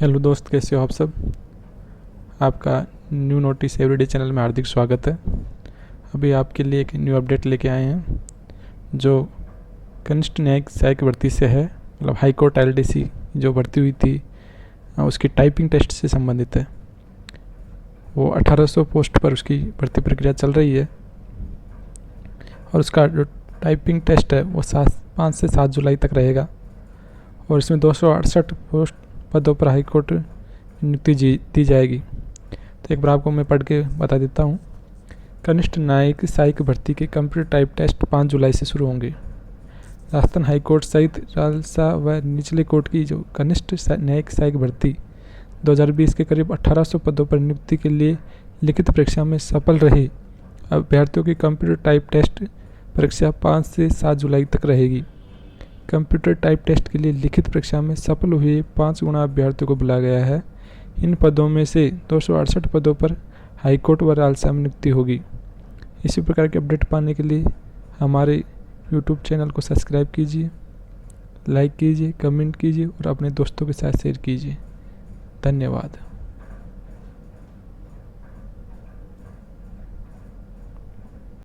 Hello दोस्त, कैसे हो आप सब। आपका न्यू नोटिस एवरीडे चैनल में हार्दिक स्वागत है। अभी आपके लिए एक न्यू अपडेट लेके आए हैं जो कनिष्ठ न्यायिक सहायक भर्ती से है। मतलब हाई कोर्ट एलडीसी जो भर्ती हुई थी उसकी टाइपिंग टेस्ट से संबंधित है। वो 1800 पोस्ट पर उसकी भर्ती प्रक्रिया चल रही है और उसका जो टाइपिंग टेस्ट है वो 5 से 7 जुलाई तक रहेगा और इसमें 268 पोस्ट पदों पर हाई कोर्ट नियुक्ति दी जाएगी। तो एक बार आपको मैं पढ़ के बता देता हूँ। कनिष्ठ न्यायिक सहायक भर्ती के कंप्यूटर टाइप टेस्ट 5 जुलाई से शुरू होंगे। राजस्थान हाई कोर्ट सहित राजसा व निचले कोर्ट की जो कनिष्ठ न्यायिक सहायक भर्ती 2020 के करीब 1800 पदों पर नियुक्ति के लिए लिखित परीक्षा में सफल रहे अभ्यर्थियों की कंप्यूटर टाइप टेस्ट परीक्षा 5 से 7 जुलाई तक रहेगी। कंप्यूटर टाइप टेस्ट के लिए लिखित परीक्षा में सफल हुए 5 गुना अभ्यर्थियों को बुलाया गया है। इन पदों में से 268 पदों पर हाईकोर्ट व राजसा में नियुक्ति होगी। इसी प्रकार के अपडेट पाने के लिए हमारे यूट्यूब चैनल को सब्सक्राइब कीजिए, लाइक कीजिए, कमेंट कीजिए और अपने दोस्तों के साथ शेयर कीजिए। धन्यवाद।